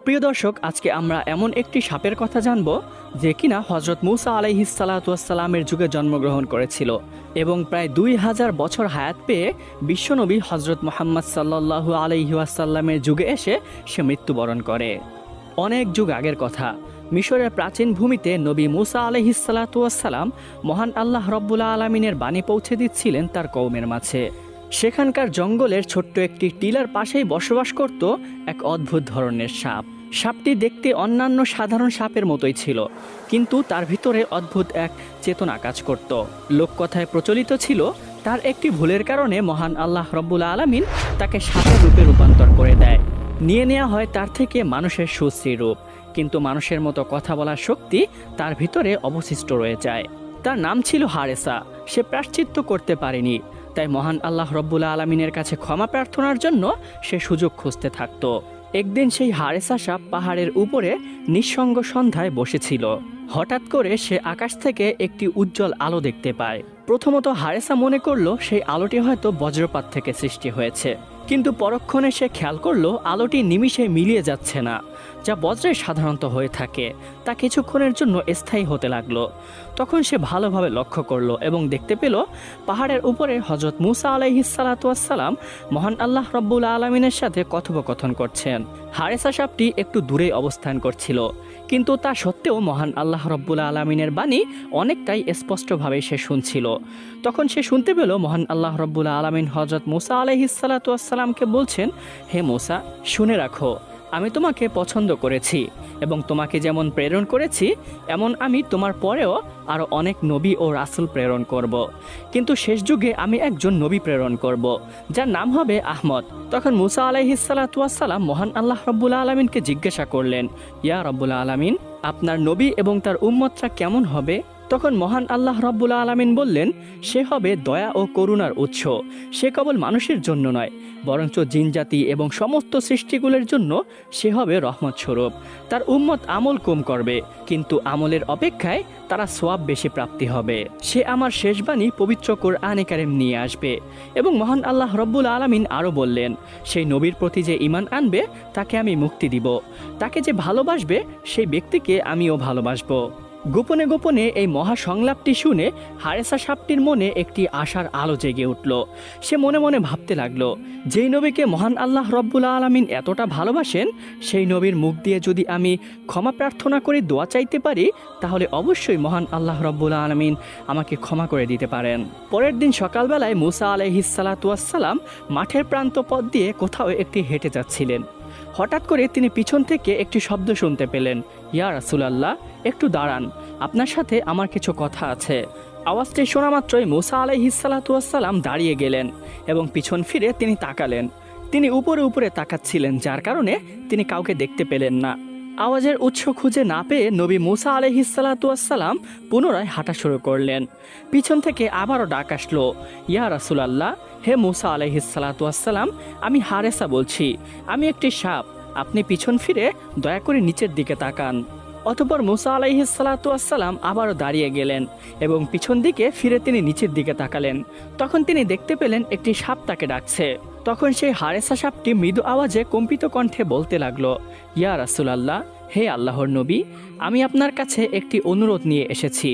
প্রিয় দর্শক, আজকে আমরা এমন একটি সাপের কথা জানব যে কিনা হযরত মূসা আলাইহিসসালামের যুগে জন্মগ্রহণ করেছিল এবং প্রায় 2000 বছর হায়াত পেয়ে বিশ্বনবী হযরত মুহাম্মদ সাল্লাল্লাহু আলাইহি ওয়াসাল্লামের যুগে এসে সে মৃত্যুবরণ করে। অনেক যুগ আগের কথা, মিশরের প্রাচীন ভূমিতে নবী মূসা আলাইহিসসালাম মহান আল্লাহ রব্বুল আলামিনের বাণী পৌঁছে দিচ্ছিলেন তার কওমের মাঝে। সেখানকার জঙ্গলের ছোট্ট একটি টিলার পাশেই বসবাস করত এক অদ্ভুত ধরনের সাপ। সাপটি দেখতে অন্যান্য সাধারণ সাপের মতোই ছিল, কিন্তু তার ভিতরে অদ্ভুত এক চেতনা কাজ করত। লোককথায় প্রচলিত ছিল তার একটি ভুলের কারণে মহান আল্লাহ রব্বুল আলামিন তাকে সাপের রূপে রূপান্তর করে দেয়। নিয়ে নেওয়া হয় তার থেকে মানুষের সুশ্রী রূপ, কিন্তু মানুষের মতো কথা বলার শক্তি তার ভিতরে অবশিষ্ট রয়ে যায়। তার নাম ছিল হারেসা। সে প্রায়শ্চিত্ত করতে পারেনি, তাই মহান আল্লাহ রব্বুল আলামিনের কাছে ক্ষমা প্রার্থনার জন্য সে সুযোগ খুঁজতে থাকত। একদিন সেই হারেসা সাপ পাহাড়ের উপরে নিঃসঙ্গ সন্ধ্যায় বসেছিল। হঠাৎ করে সে আকাশ থেকে একটি উজ্জ্বল আলো দেখতে পায়। প্রথমত হারেসা মনে করলো সেই আলোটি হয়তো বজ্রপাত থেকে সৃষ্টি হয়েছে, কিন্তু পরক্ষণে সে খেয়াল করলো আলোটি নিমিষে মিলিয়ে যাচ্ছে না। যা বজ্রে সাধারণত হয়ে থাকে তা কিছুক্ষণের জন্য স্থায়ী হতে লাগলো। তখন সে ভালোভাবে লক্ষ্য করলো এবং দেখতে পেল পাহাড়ের উপরে হযরত মূসা আলাইহিসসালাম মহান আল্লাহ রব্বুল আলামিনের সাথে কথোপকথন করছেন। হারেসা সাপটি একটু দূরেই অবস্থান করছিল, কিন্তু তা সত্ত্বেও মহান আল্লাহ রব্বুল আলামিনের বাণী অনেকটাই স্পষ্টভাবে সে শুনছিল। তখন সে শুনতে পেল মহান আল্লাহ রব্বুল আলামিন হযরত মূসা আলাইহিসসালামকে বলছেন, হে মূসা, শুনে রাখো, আমি তোমাকে পছন্দ করেছি এবং তোমাকে যেমন প্রেরণ করেছি এমন আমি তোমার পরেও আরও অনেক নবী ও রাসূল প্রেরণ করব। কিন্তু শেষ যুগে আমি একজন নবী প্রেরণ করব, যার নাম হবে আহমদ। তখন মূসা আলাইহিসসালাম মহান আল্লাহ রব্বুল আলামিনকে জিজ্ঞাসা করলেন, ইয়া রব্বুল আলামিন, আপনার নবী এবং তার উম্মতরা কেমন হবে? তখন মহান আল্লাহ রব্বুল আলামিন বললেন, সে হবে দয়া ও করুণার উৎস। সে কেবল মানুষের জন্য নয়, বরঞ্চ জিনজাতি এবং সমস্ত সৃষ্টিগুলোর জন্য সে হবে রহমত স্বরূপ। তার উম্মত আমল কম করবে, কিন্তু আমলের অপেক্ষায় তারা সওয়াব বেশি প্রাপ্তি হবে। সে আমার শেষ বাণী পবিত্র কোরআনে কারিম নিয়ে আসবে। এবং মহান আল্লাহ রব্বুল আলামিন আরও বললেন, সেই নবীর প্রতি যে ঈমান আনবে তাকে আমি মুক্তি দিব। তাকে যে ভালোবাসবে সেই ব্যক্তিকে আমিও ভালোবাসবো। গোপনে গোপনে এই মহা সংলাপটি শুনে হারেসা সাপটির মনে একটি আশার আলো জেগে উঠল। সে মনে মনে ভাবতে লাগলো, যেই নবীকে মহান আল্লাহ রব্বুল আলামিন এতটা ভালোবাসেন, সেই নবীর মুখ দিয়ে যদি আমি ক্ষমা প্রার্থনা করে দোয়া চাইতে পারি, তাহলে অবশ্যই মহান আল্লাহ রব্বুল আলামিন আমাকে ক্ষমা করে দিতে পারেন। পরের দিন সকালবেলায় মূসা আলাইহিসসালাম মাঠের প্রান্ত পথ দিয়ে কোথাও একটি হেঁটে যাচ্ছিলেন। হঠাৎ করে তিনি পিছন থেকে একটি শব্দ শুনতে পেলেন, ইয়া রাসূলুল্লাহ, একটু দাঁড়ান, আপনার সাথে আমার কিছু কথা আছে। আওয়াজটি শোনা মাত্রই মূসা আলাইহিসসালাম দাঁড়িয়ে গেলেন এবং পিছন ফিরে তিনি তাকালেন। তিনি উপরে উপরে তাকাচ্ছিলেন, যার কারণে তিনি কাউকে দেখতে পেলেন না। আওয়াজের উৎস খুঁজে না পেয়ে নবী মূসা আলাইহিসসালাম পুনরায় হাঁটা শুরু করলেন। পিছন থেকে আবারও ডাক আসলো, ইয়া রাসূলুল্লাহ, হে মূসা আলাইহিসসালাম, আমি হারেসা বলছি, আমি একটি সাপ, আপনি পিছন ফিরে দয়া করে নিচের দিকে তাকান। অতঃপর মূসা আলাইহিসসালাম আবারও দাঁড়িয়ে গেলেন এবং পিছন দিকে ফিরে তিনি নিচের দিকে তাকালেন। তখন তিনি দেখতে পেলেন একটি সাপ তাকে ডাকছে। তখন সেই হারেসা সাপটি মৃদু আওয়াজে কম্পিত কণ্ঠে বলতে লাগলো, ইয়া রাসূলুল্লাহ, হে আল্লাহর নবী, আমি আপনার কাছে একটি অনুরোধ নিয়ে এসেছি।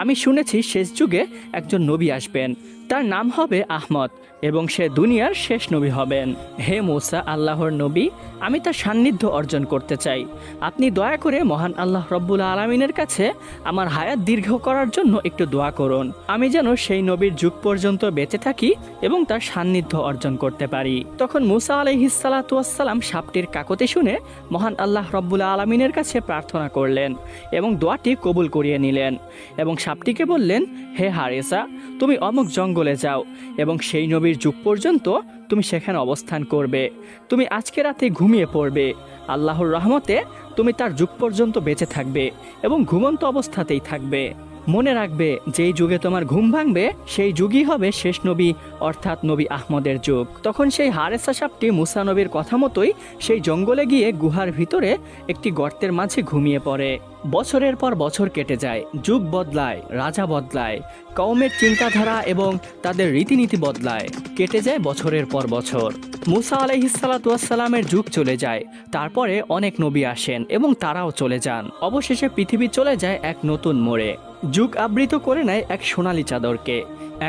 আমি শুনেছি শেষ যুগে একজন নবী আসবেন, তার নাম হবে আহমদ এবং সে দুনিয়ার শেষ নবী হবেন। হে মূসা, আল্লাহর নবী, আমি তার সান্নিধ্য অর্জন করতে চাই। আপনি দয়া করে মহান আল্লাহ রব্বুল আলামিনের কাছে আমার হায়াত দীর্ঘ করার জন্য একটু দোয়া করুন। আমি যেন সেই নবীর যুগ পর্যন্ত বেঁচে থাকি এবং তার সান্নিধ্য অর্জন করতে পারি। তখন মূসা আলাইহিসসালাম সাপটির কাকতি শুনে মহান আল্লাহ রব্বুল আলামিনের কাছে প্রার্থনা করলেন এবং দোয়াটি কবুল করিয়ে নিলেন এবং সাপটিকে বললেন, হে হারেসা, তুমি অমুক জঙ্গলে যাও এবং সেই নবীর যুগ পর্যন্ত তুমি সেখানে অবস্থান করবে। তুমি আজকে রাতে ঘুমিয়ে পড়বে। আল্লাহর রহমতে তুমি তার যুগ পর্যন্ত বেঁচে থাকবে এবং ঘুমন্ত অবস্থাতেই থাকবে। মনে রাখবে, যেই যুগে তোমার ঘুম ভাঙবে সেই যুগই হবে শেষ নবী, অর্থাৎ নবী আহমদের যুগ। তখন সেই হারেসা সাপটি মূসা নবীর কথা মতোই সেই জঙ্গলে গিয়ে গুহার ভিতরে একটি গর্তের মাঝে ঘুমিয়ে পড়ে। বছরের পর বছর কেটে যায়, যুগ বদলায়, রাজা বদলায়, কওমের চিন্তাধারা এবং তাদের রীতিনীতি বদলায়। কেটে যায় বছরের পর বছর। মুসা আলাইহিসসালামের যুগ চলে যায়, তারপরে অনেক নবী আসেন এবং তারাও চলে যান। অবশেষে পৃথিবী চলে যায় এক নতুন মোড়ে। যুগ আবৃত করে নেয় এক সোনালী চাদরকে।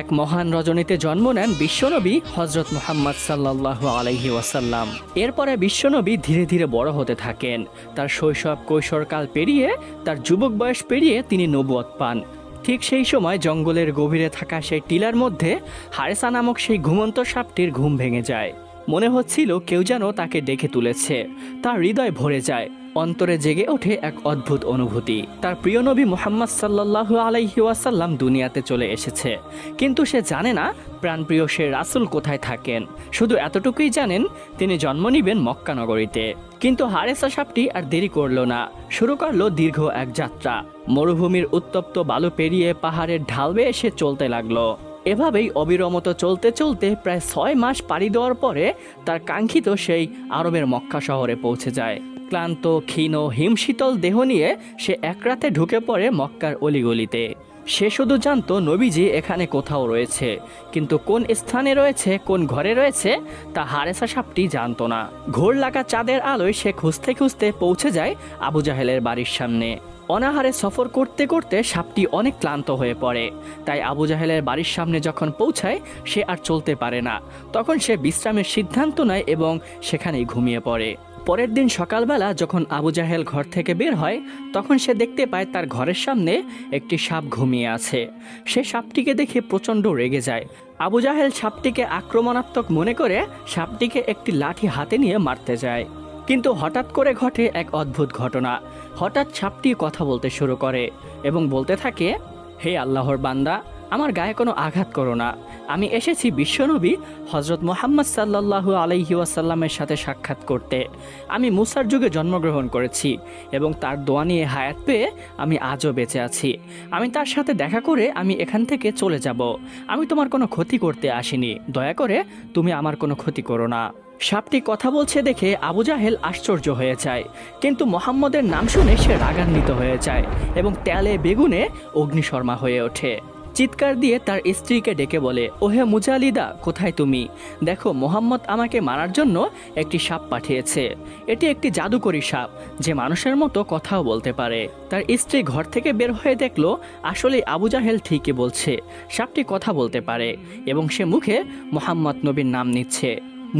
এক মহান রজনীতে জন্ম নেন বিশ্বনবী হজরত মুহাম্মদ সাল্লাল্লাহু আলাইহি ওয়াসাল্লাম। এরপরে বিশ্বনবী ধীরে ধীরে বড় হতে থাকেন। তার শৈশব কৈশোরকাল পেরিয়ে, তার যুবক বয়স পেরিয়ে তিনি নবুয়ত পান। ঠিক সেই সময় জঙ্গলের গভীরে থাকা সেই টিলার মধ্যে হারেসা নামক সেই ঘুমন্ত সাপটির ঘুম ভেঙে যায়। মনে হচ্ছিল কেউ যেন তাকে ডেকে তুলেছে। তার হৃদয় ভরে যায়, অন্তরে জেগে ওঠে এক অদ্ভুত অনুভূতি। তার প্রিয় নবী মুহাম্মদ সাল্লাল্লাহু আলাইহি ওয়াসাল্লাম দুনিয়াতে চলে এসেছে, কিন্তু সে জানে না প্রাণপ্রিয় সে রাসূল কোথায় থাকেন। শুধু এতটুকুই জানেন তিনি জন্ম নিবেন মক্কা নগরীতে। কিন্তু হারেসা সাপটি আর দেরি করল না, শুরু করলো দীর্ঘ এক যাত্রা। মরুভূমির উত্তপ্ত বালু পেরিয়ে পাহাড়ের ঢাল বেয়ে সে চলতে লাগলো। এভাবেই অবিরমত চলতে চলতে প্রায় 6 মাস পাড়ি দেওয়ার পরে তার কাঙ্ক্ষিত সেই আরবের মক্কা শহরে পৌঁছে যায়। ক্লান্ত, ক্ষীণ, হিমশীতল দেহ নিয়ে সে এক রাতে ঢুকে পড়ে মক্কার অলিগলিতে। সে শুধু জানতো নবীজি এখানে কোথাও রয়েছে, কিন্তু কোন স্থানে রয়েছে, কোন ঘরে রয়েছে তা হারেসা সাপটি জানতো না। ঘোর লাগা চাঁদের আলোয় সে খুঁজতে খুঁজতে পৌঁছে যায় আবু জাহেলের বাড়ির সামনে। অনাহারে সফর করতে করতে সাপটি অনেক ক্লান্ত হয়ে পড়ে, তাই আবু জাহেলের বাড়ির সামনে যখন পৌঁছায় সে আর চলতে পারে না। তখন সে বিশ্রামের সিদ্ধান্ত নেয় এবং সেখানেই ঘুমিয়ে পড়ে। পরের দিন সকালবেলা যখন আবু জাহেল ঘর থেকে বের হয়, তখন সে দেখতে পায় তার ঘরের সামনে একটি সাপ ঘুমিয়ে আছে। সে সাপটিকে দেখে প্রচণ্ড রেগে যায়। আবু জাহেল সাপটিকে আক্রমণাত্মক মনে করে সাপটিকে একটি লাঠি হাতে নিয়ে মারতে যায়। কিন্তু হঠাৎ করে ঘটে এক অদ্ভুত ঘটনা। হঠাৎ সাপটি কথা বলতে শুরু করে এবং বলতে থাকে, হে আল্লাহর বান্দা, আমার গায়ে কোনো আঘাত করো না। আমি এসেছি বিশ্বনবী হজরত মুহাম্মদ সাল্লাল্লাহু আলাইহি ওয়াসাল্লামের সাথে সাক্ষাৎ করতে। আমি মুসার যুগে জন্মগ্রহণ করেছি এবং তার দোয়া নিয়ে হায়াত পেয়ে আমি আজও বেঁচে আছি। আমি তার সাথে দেখা করে আমি এখান থেকে চলে যাব। আমি তোমার কোনো ক্ষতি করতে আসিনি, দয়া করে তুমি আমার কোনো ক্ষতি করো না। সাপটি কথা বলছে দেখে আবু জাহেল আশ্চর্য হয়ে যায়, কিন্তু মোহাম্মদের নাম শুনে সে রাগান্বিত হয়ে যায় এবং তেলে বেগুনে অগ্নিশর্মা হয়ে ওঠে। চিৎকার দিয়ে তার স্ত্রীকে ডেকে বলে, ওহে মুজালিদা, কোথায় তুমি? দেখো, মোহাম্মদ আমাকে মারার জন্য একটি সাপ পাঠিয়েছে। এটি একটি জাদুকরী সাপ যে মানুষের মতো কথাও বলতে পারে। তার স্ত্রী ঘর থেকে বের হয়ে দেখলো আসলে আবু জাহেল ঠিকই বলছে, সাপটি কথা বলতে পারে এবং সে মুখে মোহাম্মদ নবীর নাম নিচ্ছে।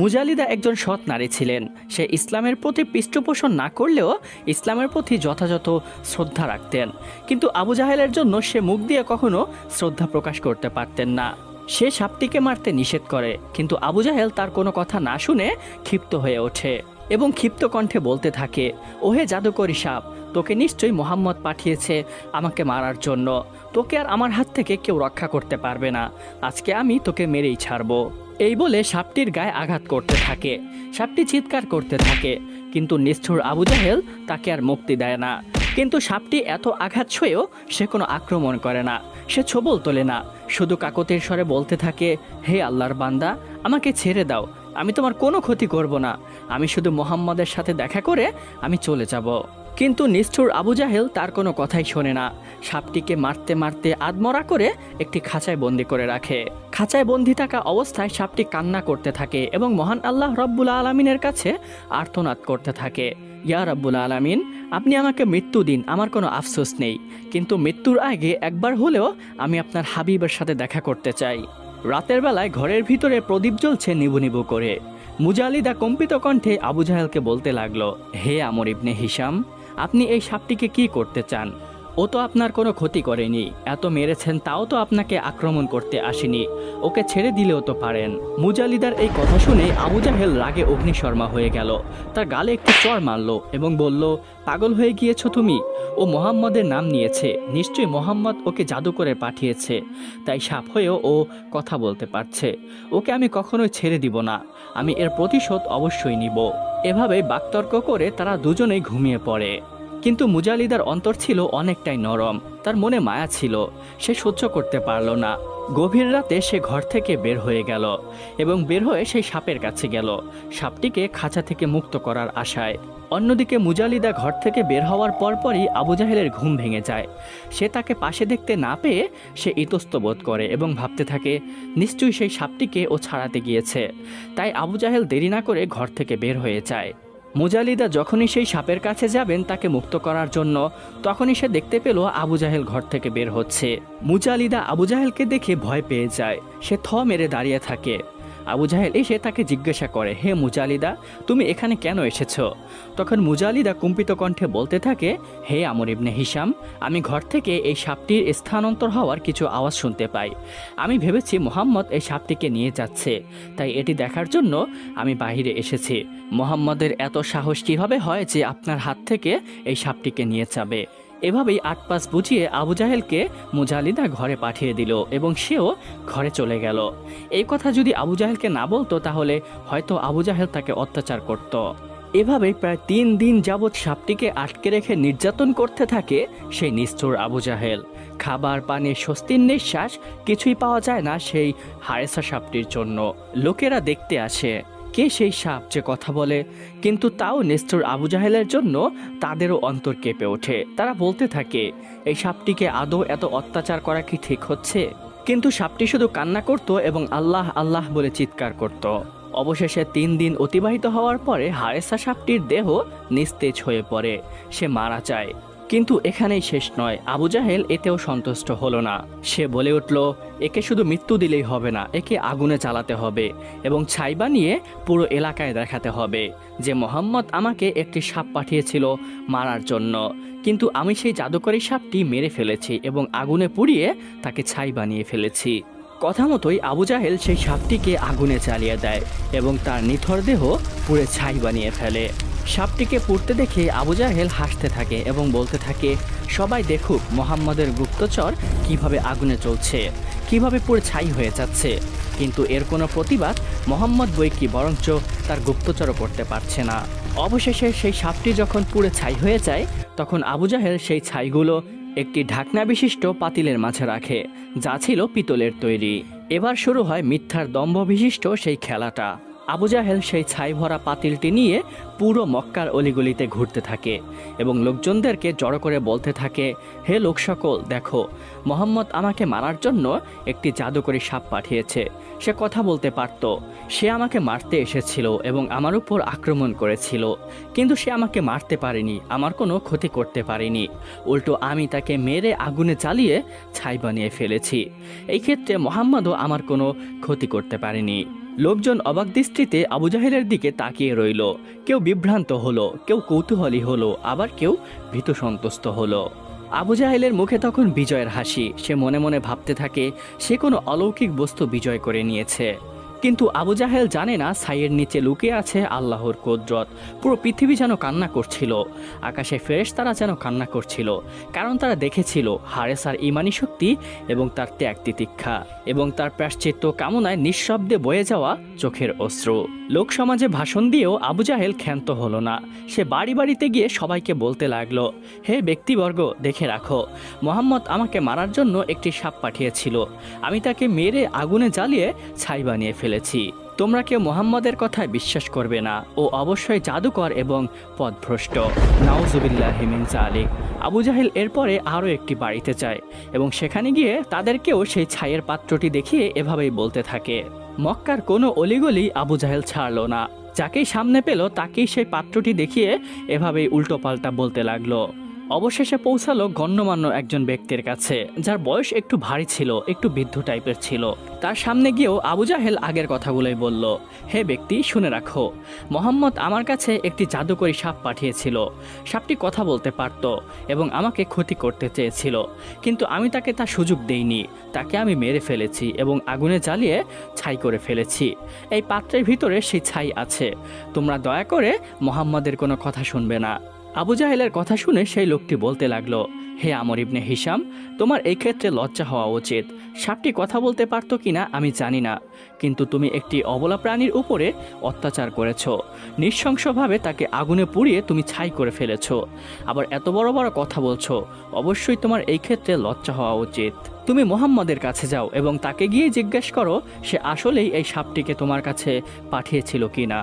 মুজালিদা একজন সৎ নারী ছিলেন। সে ইসলামের প্রতি পৃষ্ঠপোষণ না করলেও ইসলামের প্রতি যথাযথ শ্রদ্ধা রাখতেন, কিন্তু আবু জাহেলের জন্য সে মুখ দিয়ে কখনো শ্রদ্ধা প্রকাশ করতে পারতেন না। সে সাপটিকে মারতে নিষেধ করে, কিন্তু আবু জাহেল তার কোনো কথা না শুনে ক্ষিপ্ত হয়ে ওঠে এবং ক্ষিপ্ত কণ্ঠে বলতে থাকে, ওহে জাদুকরী সাপ, তোকে নিশ্চয়ই মোহাম্মদ পাঠিয়েছে আমাকে মারার জন্য। তোকে আর আমার হাত থেকে কেউ রক্ষা করতে পারবে না। আজকে আমি তোকে মেরেই ছাড়বো। এই বলে সাপটির গায়ে আঘাত করতে থাকে। সাপটি চিৎকার করতে থাকে, কিন্তু নিষ্ঠুর আবু জাহেল তাকে আর মুক্তি দেয় না। কিন্তু সাপটি এত আঘাত সয়েও সে কোনো আক্রমণ করে না, সে ছোবল তোলে না, শুধু কাকতির স্বরে বলতে থাকে, হে আল্লাহর বান্দা, আমাকে ছেড়ে দাও, আমি তোমার কোনো ক্ষতি করব না। আমি শুধু মোহাম্মদের সাথে দেখা করে আমি চলে যাব। কিন্তু নিষ্ঠুর আবু জাহেল তার কোনো কথাই শোনে না। সাপটিকে মারতে মারতে আধমরা করে একটি খাঁচায় বন্দি করে রাখে। খাঁচায় বন্দি থাকা অবস্থায় সাপটি কান্না করতে থাকে এবং মহান আল্লাহ রব্বুল আলামিনের কাছে আর্তনাদ করতে থাকে, ইয়া রব্বুল আলামিন, আপনি আমাকে মৃত্যু দিন, আমার কোনো আফসোস নেই, কিন্তু মৃত্যুর আগে একবার হলেও আমি আপনার হাবিবের সাথে দেখা করতে চাই। রাতের বেলায় ঘরের ভিতরে প্রদীপ জ্বলছে নিবু নিবু করে। মুজালিদা কম্পিত কণ্ঠে আবু জাহেলকে বলতে লাগলো, হে আমর ইবনে হিশাম, আপনি এই সাপটিকে কি করতে চান? ও তো আপনার কোনো ক্ষতি করেনি, এত মেরেছেন তাও তো আপনাকে আক্রমণ করতে আসেনি, ওকে ছেড়ে দিলেও তো পারেন। মুজালিদার এই কথা শুনে আবু জাহেল রাগে অগ্নিশর্মা হয়ে গেল। তার গালে একটি চড় মারল এবং বলল, পাগল হয়ে গিয়েছো তুমি? ও মোহাম্মদের নাম নিয়েছে, নিশ্চয়ই মোহাম্মদ ওকে জাদু করে পাঠিয়েছে, তাই সাপ হয়েও ও কথা বলতে পারছে। ওকে আমি কখনোই ছেড়ে দিব না, আমি এর প্রতিশোধ অবশ্যই নিব। এভাবে বাকতর্ক করে তারা দুজনেই ঘুমিয়ে পড়ে। কিন্তু মুজালিদার অন্তর ছিল অনেকটাই নরম, তার মনে মায়া ছিল, সে সহ্য করতে পারল না। গভীর রাতে সে ঘর থেকে বের হয়ে গেল এবং বের হয়ে সেই সাপের কাছে গেল, সাপটিকে খাঁচা থেকে মুক্ত করার আশায়। অন্যদিকে মুজালিদা ঘর থেকে বের হওয়ার পরপরই আবু জাহেলের ঘুম ভেঙে যায়। সে তাকে পাশে দেখতে না পেয়ে সে ইতস্ত বোধ করে এবং ভাবতে থাকে নিশ্চয়ই সেই সাপটিকে ও ছাড়াতে গিয়েছে। তাই আবু জাহেল দেরি না করে ঘর থেকে বের হয়ে যায়। মুজালিদা যখনই সেই সাপের কাছে যাবেন তাকে মুক্ত করার জন্য, তখনই সে দেখতে পেল আবু জাহেল ঘর থেকে বের হচ্ছে। মুজালিদা আবু জাহেলকে দেখে ভয় পেয়ে যায়, সে থ মেরে দাঁড়িয়ে থাকে। আবু জাহেল এসে তাকে জিজ্ঞাসা করে, হে মুজালিদা, তুমি এখানে কেন এসেছো? তখন মুজালিদা কম্পিত কণ্ঠে বলতে থাকে, হে আমর ইবনে হিশাম, আমি ঘর থেকে এই সাপটির স্থানান্তর হওয়ার কিছু আওয়াজ শুনতে পাই। আমি ভেবেছি মোহাম্মদ এই সাপটিকে নিয়ে যাচ্ছে, তাই এটি দেখার জন্য আমি বাইরে এসেছি। মোহাম্মদের এত সাহস কীভাবে হয় যে আপনার হাত থেকে এই সাপটিকে নিয়ে যাবে? এভাবেই আট পাঁচ বুঝিয়ে আবু জাহেলকে মুজালিদা ঘরে পাঠিয়ে দিল এবং সেও ঘরে চলে গেল। এই কথা যদি আবু জাহেলকে না বলতো তাহলে হয়তো আবু জাহেল তাকে অত্যাচার করত। এভাবেই প্রায় 3 দিন যাবৎ সাপটিকে আটকে রেখে নির্যাতন করতে থাকে সেই নিষ্ঠুর আবু জাহেল। খাবার পানি স্বস্তির নিঃশ্বাস কিছুই পাওয়া যায় না সেই হারেসা সাপটির জন্য। লোকেরা দেখতে আসে কে সেই সাপ যে কথা বলে, কিন্তু তাও নিষ্ঠুর আবু জাহেলের জন্য তাদেরও অন্তর কেঁপে ওঠে। তারা বলতে থাকে এই সাপটিকে আদৌ এত অত্যাচার করা কি ঠিক হচ্ছে? কিন্তু সাপটি শুধু কান্না করত এবং আল্লাহ আল্লাহ বলে চিৎকার করত। অবশেষে 3 দিন অতিবাহিত হওয়ার পরে হারেসা সাপটির দেহ নিস্তেজ হয়ে পড়ে, সে মারা যায়। কিন্তু এখানেই শেষ নয়, আবু জাহেল এতেও সন্তুষ্ট হলো না। সে বলে উঠল, একে শুধু মৃত্যু দিলেই হবে না, একে আগুনে জ্বালাতে হবে এবং ছাই বানিয়ে পুরো এলাকায় দেখাতে হবে যে মোহাম্মদ আমাকে একটি সাপ পাঠিয়েছিল মারার জন্য, কিন্তু আমি সেই জাদুকরী সাপটি মেরে ফেলেছি এবং আগুনে পুড়িয়ে তাকে ছাই বানিয়ে ফেলেছি। কথা মতোই আবু জাহেল সেই সাপটিকে আগুনে জ্বালিয়ে দেয় এবং তার নিথর দেহ পুড়ে ছাই বানিয়ে ফেলে। সাপটিকে পুড়তে দেখে আবু জাহেল হাসতে থাকে এবং বলতে থাকে, সবাই দেখুক মোহাম্মদের গুপ্তচর কিভাবে আগুনে চলছে, কিভাবে পুড়ে ছাই হয়ে যাচ্ছে। কিন্তু এর কোনো প্রতিবাদ মোহাম্মদ বৈকি বরঞ্চ তার গুপ্তচরও করতে পারছে না। অবশেষে সেই সাপটি যখন পুড়ে ছাই হয়ে যায় তখন আবু জাহেল সেই ছাইগুলো একটি ঢাকনা বিশিষ্ট পাতিলের মাঝে রাখে, যা ছিল পিতলের তৈরি। এবার শুরু হয় মিথ্যার দম্ভ বিশিষ্ট সেই খেলাটা। আবু জাহেল সেই ছাই ভরা পাতিলটি নিয়ে পুরো মক্কার অলিগলিতে ঘুরতে থাকে এবং লোকজনদেরকে জড়ো করে বলতে থাকে, হে লোক সকল, দেখো মোহাম্মদ আমাকে মারার জন্য একটি জাদুকরী সাপ পাঠিয়েছে। সে কথা বলতে পারত, সে আমাকে মারতে এসেছিল এবং আমার উপর আক্রমণ করেছিল, কিন্তু সে আমাকে মারতে পারেনি, আমার কোনো ক্ষতি করতে পারেনি। উল্টো আমি তাকে মেরে আগুনে জ্বালিয়ে ছাই বানিয়ে ফেলেছি। এই ক্ষেত্রে মোহাম্মদও আমার কোনো ক্ষতি করতে পারেনি। লোকজন অবাক দৃষ্টিতে আবু জাহেলের দিকে তাকিয়ে রইল। কেউ বিভ্রান্ত হলো, কেউ কৌতূহলী হলো, আবার কেউ ভীত সন্তুষ্ট হলো। আবু জাহেলের মুখে তখন বিজয়ের হাসি। সে মনে মনে ভাবতে থাকে সে কোনো অলৌকিক বস্তু বিজয় করে নিয়েছে। কিন্তু আবু জাহেল জানে না ছাইয়ের নিচে লুকিয়ে আছে আল্লাহর কুদরত। পুরো পৃথিবী যেন কান্না করছিল, আকাশে ফেরেশতারা যেন কান্না করছিল, কারণ তারা দেখেছিল হারেসার ঈমানী শক্তি এবং তার ত্যাগ তিতিক্ষা এবং তার প্রায়শ্চিত্ত কামনায় নিঃশব্দে বয়ে যাওয়া চোখের অশ্রু। লোক সমাজে ভাষণ দিয়েও আবু জাহেল ক্ষান্ত হলো না। সে বাড়ি বাড়িতে গিয়ে সবাইকে বলতে লাগলো, হে ব্যক্তিবর্গ, দেখে রাখো, মোহাম্মদ আমাকে মারার জন্য একটি সাপ পাঠিয়েছিল, আমি তাকে মেরে আগুনে জ্বালিয়ে ছাই বানিয়ে ফেলেছি। তোমরা কেউ মোহাম্মদের কথায় বিশ্বাস করবে না, ও অবশ্যই জাদুকর এবং পথভ্রষ্ট। নাউজুবিল্লাহি মিন যালিক। আবু জাহেল এরপরে আরও একটি বাড়িতে যায় এবং সেখানে গিয়ে তাদেরকেও সেই ছাইয়ের পাত্রটি দেখিয়ে এভাবেই বলতে থাকে। মক্কার কোনো অলিগলি আবু জাহেল ছাড়ল না, যাকেই সামনে পেল তাকেই সেই পাত্রটি দেখিয়ে এভাবেই উল্টোপাল্টা বলতে লাগলো। অবশেষে পৌঁছালো গণ্যমান্য একজন ব্যক্তির কাছে, যার বয়স একটু ভারী ছিল, একটু বৃদ্ধ টাইপের ছিল। তার সামনে গিয়েও আবু জাহেল আগের কথাগুলোই বলল, হে ব্যক্তি, শুনে রাখো, মোহাম্মদ আমার কাছে একটি জাদুকরী সাপ পাঠিয়েছিল। সাপটি কথা বলতে পারত এবং আমাকে ক্ষতি করতে চেয়েছিল, কিন্তু আমি তাকে তা সুযোগ দেইনি। তাকে আমি মেরে ফেলেছি এবং আগুনে জ্বালিয়ে ছাই করে ফেলেছি। এই পাত্রের ভিতরে সেই ছাই আছে। তোমরা দয়া করে মোহাম্মদের কোনো কথা শুনবে না। আবু জাহেলের কথা শুনে সেই লোকটি বলতে লাগলো, হে আমর ইবনে হিশাম, তোমার এই ক্ষেত্রে লজ্জা হওয়া উচিত। সাপটি কথা বলতে পারতো কিনা আমি জানি না, কিন্তু তুমি একটি অবলা প্রাণীর উপরে অত্যাচার করেছ, নৃশংসভাবে তাকে আগুনে পুড়িয়ে তুমি ছাই করে ফেলেছ, আবার এত বড় বড় কথা বলছো। অবশ্যই তোমার এই ক্ষেত্রে লজ্জা হওয়া উচিত। তুমি মুহাম্মদের কাছে যাও এবং তাকে গিয়ে জিজ্ঞেস করো সে আসলেই এই সাপটিকে তোমার কাছে পাঠিয়েছিল কিনা।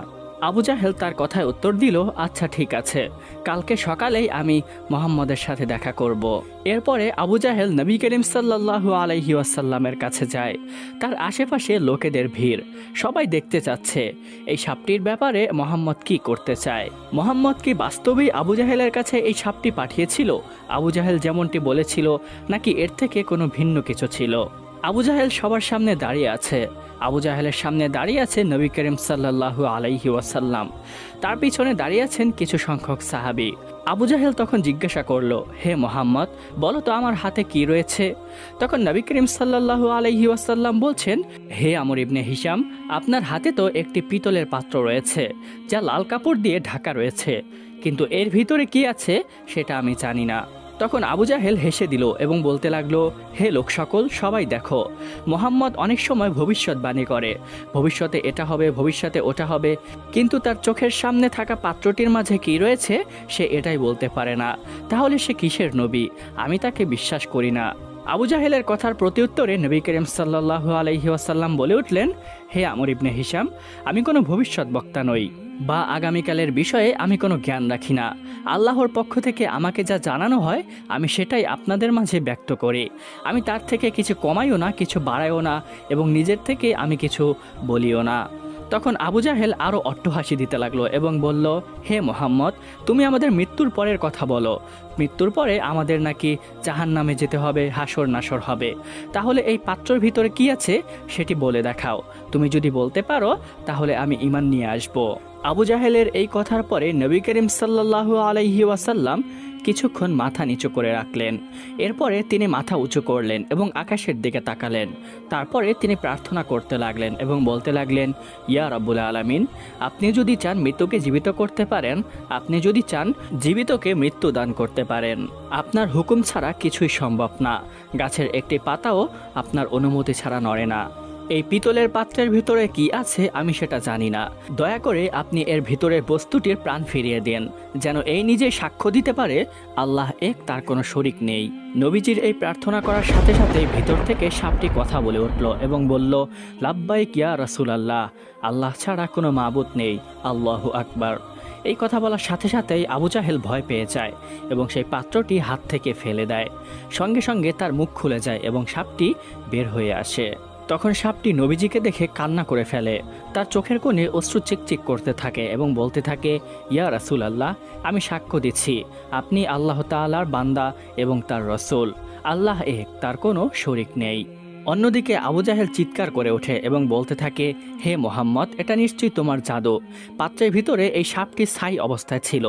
আবু জাহেল তার কথায় উত্তর দিল, আচ্ছা ঠিক আছে, কালকে সকালেই আমি মুহাম্মদের সাথে দেখা করব। এরপরে আবু জাহেল নবী করিম সাল্লাল্লাহু আলাইহি ওয়াসাল্লামের কাছে যায়। তার আশেপাশে লোকেদের ভিড়, সবাই দেখতে চাচ্ছে এই সাপটির ব্যাপারে মুহাম্মদ কি করতে চায়। মুহাম্মদ কি বাস্তবেই আবু জাহেলের কাছে এই সাপটি পাঠিয়েছিল আবু জাহেল যেমনটি বলেছিল, নাকি এর থেকে কোনো ভিন্ন কিছু ছিল। আবু জাহেল সবার সামনে দাঁড়িয়ে আছে। আবু জাহেলের সামনে দাঁড়িয়ে আছে নবী করিম সাল্লাল্লাহু আলাইহি ওয়াসাল্লাম, তার পিছনে দাঁড়িয়ে আছেন কিছু সংখ্যক সাহাবী। আবু জাহেল তখন জিজ্ঞাসা করলো, হে মোহাম্মদ, বলো তো আমার হাতে কি রয়েছে। তখন নবী করিম সাল্লাল্লাহু আলাইহি ওয়াসাল্লাম বলছেন, হে আমর ইবনে হিশাম, আপনার হাতে তো একটি পিতলের পাত্র রয়েছে যা লাল কাপড় দিয়ে ঢাকা রয়েছে, কিন্তু এর ভিতরে কি আছে সেটা আমি জানি না। তখন আবু জাহেল হেসে দিল এবং বলতে লাগলো, হে লোক সকল, সবাই দেখো, মোহাম্মদ অনেক সময় ভবিষ্যৎবাণী করে, ভবিষ্যতে এটা হবে, ভবিষ্যতে ওটা হবে, কিন্তু তার চোখের সামনে থাকা পাত্রটির মাঝে কি রয়েছে সে এটাই বলতে পারে না। তাহলে সে কিসের নবী? আমি তাকে বিশ্বাস করি না। আবু জাহেলের কথার প্রত্যুত্তরে নবী করিম সাল্লাল্লাহু আলাইহি ওয়াসাল্লাম বলে উঠলেন, হে আমর ইবনে হিশাম, আমি কোনো ভবিষ্যৎ বক্তা নই বা আগামীকালের বিষয়ে আমি কোনো জ্ঞান রাখি না। আল্লাহর পক্ষ থেকে আমাকে যা জানানো হয় আমি সেটাই আপনাদের মাঝে ব্যক্ত করি। আমি তার থেকে কিছু কমাইও না, কিছু বাড়াইও না, এবং নিজের থেকে আমি কিছু বলিও না। তখন আবু জাহেল আরও অট্টহাসি দিতে লাগলো এবং বলল, হে মোহাম্মদ, তুমি আমাদের মৃত্যুর পরের কথা বলো। মৃত্যুর পরে আমাদের নাকি জাহান্নামে যেতে হবে, হাসর নাসর হবে। তাহলে এই পাত্রের ভিতরে কি আছে সেটি বলে দেখাও। তুমি যদি বলতে পারো তাহলে আমি ঈমান নিয়ে আসব। আবু জাহেলের এই কথার পরে নবী করিম সাল্লাল্লাহু আলাইহি ওয়াসাল্লাম কিছুক্ষণ মাথা নিচু করে রাখলেন। এরপরে তিনি মাথা উঁচু করলেন এবং আকাশের দিকে তাকালেন। তারপরে তিনি প্রার্থনা করতে লাগলেন এবং বলতে লাগলেন, ইয়া রাব্বুল আলামিন, আপনি যদি চান মৃত্যুকে জীবিত করতে পারেন, আপনি যদি চান জীবিতকে মৃত্যু দান করতে পারেন। আপনার হুকুম ছাড়া কিছুই সম্ভব না। গাছের একটি পাতাও আপনার অনুমতি ছাড়া নড়ে না। এই পিতলের পাত্রের ভিতরে কি আছে আমি সেটা জানি না। দয়া করে আপনি এর ভিতরের বস্তুটির প্রাণ ফিরিয়ে দেন, যেন এই নিজে সাক্ষ্য দিতে পারে আল্লাহ এক, তার কোনো শরিক নেই। নবীজির এই প্রার্থনা করার সাথে সাথে ভিতর থেকে সাপটি কথা বলে উঠল এবং বলল, লাব্বাইক ইয়া রাসূলুল্লাহ, আল্লাহ ছাড়া কোনো মাবুদ নেই, আল্লাহু আকবার। এই কথা বলার সাথে সাথেই আবু জাহেল ভয় পেয়ে যায় এবং সেই পাত্রটি হাত থেকে ফেলে দেয়। সঙ্গে সঙ্গে তার মুখ খুলে যায় এবং সাপটি বের হয়ে আসে। তখন সাপটি নবীজিকে দেখে কান্না করে ফেলে। তার চোখের কোণে অশ্রু চিকচিক করতে থাকে এবং বলতে থাকে, ইয়া রাসূলুল্লাহ, আমি সাক্ষ্য দিচ্ছি আপনি আল্লাহ তাআলার বান্দা এবং তার রসূল। আল্লাহ এক, তার কোনো শরিক নেই। অন্যদিকে আবু জাহেল চিৎকার করে ওঠে এবং বলতে থাকে, হে মোহাম্মদ, এটা নিশ্চয়ই তোমার জাদু। পাত্রের ভিতরে এই সাপটি ছাই অবস্থায় ছিল,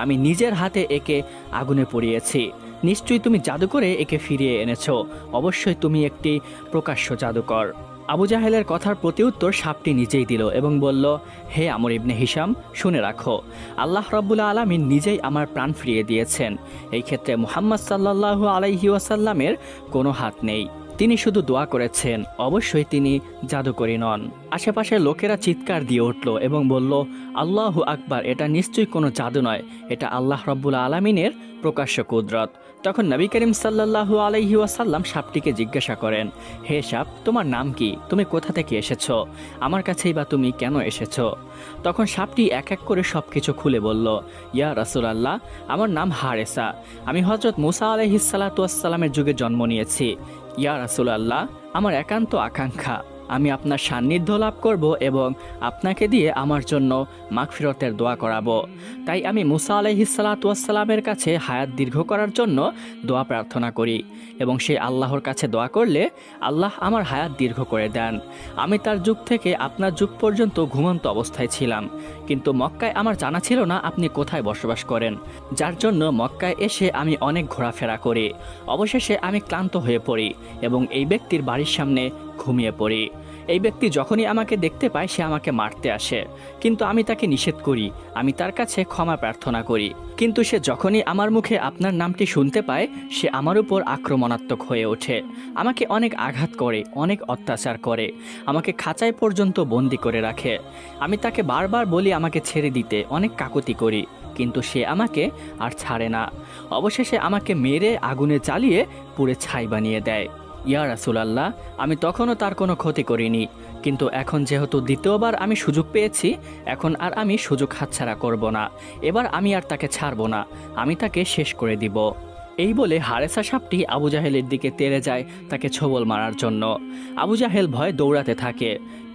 আমি নিজের হাতে একে আগুনে পুড়িয়েছি। নিশ্চয়ই তুমি জাদু করে একে ফিরিয়ে এনেছো। অবশ্যই তুমি একটি প্রকাশ্য জাদুকর। আবু জাহেলের কথার প্রতিউত্তর সাপটি নিজেই দিল এবং বলল, হে আমর ইবনে হিশাম, শুনে রাখো, আল্লাহ রাব্বুল আলামিন নিজেই আমার প্রাণ ফিরিয়ে দিয়েছেন। এই ক্ষেত্রে মুহাম্মদ সাল্লাল্লাহু আলাইহি ওয়াসাল্লামের কোনো হাত নেই। তিনি শুধু দোয়া করেছেন, অবশ্যই তিনি জাদুকরী নন। আশেপাশের লোকেরা চিৎকার দিয়ে উঠল এবং বলল, আল্লাহু আকবার, এটা নিশ্চয়ই কোনো জাদু নয়, এটা আল্লাহ রাব্বুল আলামিনের প্রকাশ্য কুদরত। তখন নবী করিম সাল্লাল্লাহু আলাইহি ওয়াসাল্লাম সাপটিকে জিজ্ঞাসা করেন, হে সাপ, তোমার নাম কি? তুমি কোথা থেকে এসেছো? আমার কাছেই বা তুমি কেন এসেছো? তখন সাপটি এক এক করে সব কিছু খুলে বলল, ইয়া রাসূলুল্লাহ, আমার নাম হারেসা। আমি হযরত মুসা আলাইহিস সালাতু ওয়াস সালামের যুগে জন্ম নিয়েছি। ইয়া রাসূলুল্লাহ, আমার একান্ত আকাঙ্ক্ষা আমি আপনার সান্নিধ্য লাভ করব এবং আপনাকে দিয়ে আমার জন্য মাগফিরতের দোয়া করাবো। তাই আমি মুসা আলাইহিস সালাতু ওয়াস সালামের কাছে হায়াত দীর্ঘ করার জন্য দোয়া প্রার্থনা করি এবং সেই আল্লাহর কাছে দোয়া করলে আল্লাহ আমার হায়াত দীর্ঘ করে দেন। আমি তার যুগ থেকে আপনার যুগ পর্যন্ত ঘুমন্ত অবস্থায় ছিলাম, কিন্তু মক্কায় আমার জানা ছিল না আপনি কোথায় বসবাস করেন, যার জন্য মক্কায় এসে আমি অনেক ঘোরাফেরা করি। অবশেষে আমি ক্লান্ত হয়ে পড়ি এবং এই ব্যক্তির বাড়ির সামনে ঘুমিয়ে পড়ি। এই ব্যক্তি যখনই আমাকে দেখতে পায় সে আমাকে মারতে আসে, কিন্তু আমি তাকে নিষেধ করি, আমি তার কাছে ক্ষমা প্রার্থনা করি। কিন্তু সে যখনই আমার মুখে আপনার নামটি শুনতে পায় সে আমার উপর আক্রমণাত্মক হয়ে ওঠে, আমাকে অনেক আঘাত করে, অনেক অত্যাচার করে, আমাকে খাঁচায় পর্যন্ত বন্দি করে রাখে। আমি তাকে বারবার বলি আমাকে ছেড়ে দিতে, অনেক কাকুতি করি, কিন্তু সে আমাকে আর ছাড়ে না। অবশেষে আমাকে মেরে আগুনে জ্বালিয়ে পুড়ে ছাই বানিয়ে দেয়। ইয়া রাসূলুল্লাহ, আমি তখনও তার কোনো ক্ষতি করিনি, কিন্তু এখন যেহেতু দ্বিতীয়বার আমি সুযোগ পেয়েছি, এখন আর আমি সুযোগ হাতছাড়া করব না। এবার আমি আর তাকে ছাড়ব না, আমি তাকে শেষ করে দিব। এই বলে হারেসা সাপটি আবু জাহেলের দিকে তেড়ে যায় তাকে ছোবল মারার জন্য। আবু জাহেল ভয়ে দৌড়াতে থাকে,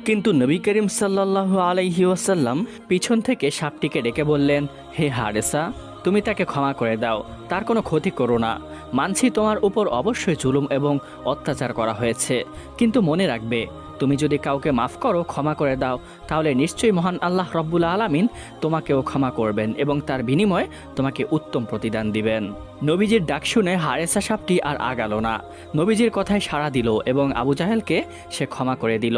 কিন্তু নবী করিম সাল্লাল্লাহু আলাইহি ওয়াসাল্লাম পিছন থেকে সাপটিকে ডেকে বললেন, হে হারেসা, তুমি তাকে ক্ষমা করে দাও, তার কোনো ক্ষতি করো না। মানছি তোমার উপর অবশ্যই জুলুম এবং অত্যাচার করা হয়েছে, কিন্তু মনে রাখবে তুমি যদি কাউকে মাফ করো, ক্ষমা করে দাও, তাহলে নিশ্চয়ই মহান আল্লাহ রব্বুল আলামিন তোমাকেও ক্ষমা করবেন এবং তার বিনিময়ে তোমাকে উত্তম প্রতিদান দিবেন। নবীজির ডাক শুনে হারেসা সাপটি আর আগালো না, নবীজির কথায় সাড়া দিল এবং আবু জাহেলকে সে ক্ষমা করে দিল।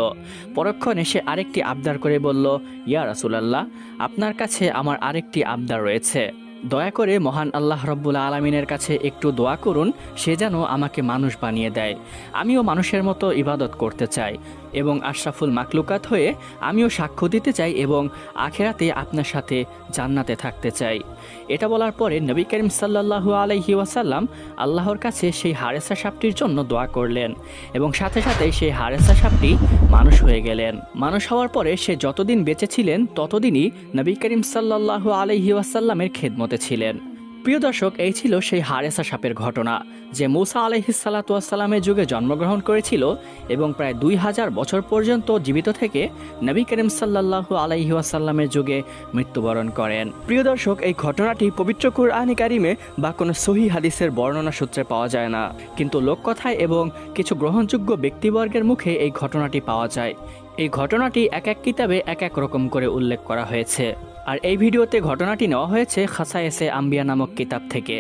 পরক্ষণে সে আরেকটি আবদার করে বলল, ইয়া রাসূলুল্লাহ, আপনার কাছে আমার আরেকটি আবদার রয়েছে, দয়া করে মহান আল্লাহ রব্বুল আলামিনের কাছে একটু দোয়া করুন, সে যেন আমাকে মানুষ বানিয়ে দেয়। আমিও মানুষের মতো ইবাদত করতে চাই এবং আশরাফুল মাকলুকাত হয়ে আমিও সাক্ষ্য দিতে চাই এবং আখেরাতে আপনার সাথে জান্নাতে থাকতে চাই। এটা বলার পরে নবী করিম সাল্লাল্লাহু আলাইহি ওয়াসাল্লাম আল্লাহর কাছে সেই হারেসা সাপটির জন্য দোয়া করলেন এবং সাথে সাথে সেই হারেসা সাপটি মানুষ হয়ে গেলেন। মানুষ হওয়ার পরে সে যতদিন বেঁচে ছিলেন ততদিনই নবী করিম সাল্লাল্লাহু আলাইহি ওয়াসাল্লামের খেদমতে ছিলেন। প্রিয় দর্শক, এই ছিল সেই হারেসা সাপের ঘটনা, যে মূসা আলাইহিসসালাতু ওয়াসসালামের যুগে জন্মগ্রহণ করেছিল এবং প্রায় 2000 বছর পর্যন্ত জীবিত থেকে নবী করিম সাল্লাল্লাহু আলাইহি ওয়াসাল্লামের যুগে মৃত্যুবরণ করেন। প্রিয় দর্শক, এই ঘটনাটি পবিত্র কুরআনে কারিমে বা কোনো সহিহ হাদিসের বর্ণনা সূত্রে পাওয়া যায় না, কিন্তু লোককথায় এবং কিছু গ্রহণযোগ্য ব্যক্তিবর্গের মুখে এই ঘটনাটি পাওয়া যায়। এই ঘটনাটি এক এক কিতাবে এক এক রকম করে উল্লেখ করা হয়েছে, আর এই ভিডিওতে ঘটনাটি নেওয়া হয়েছে খাসায়েসে আম্বিয়া নামক কিতাব থেকে।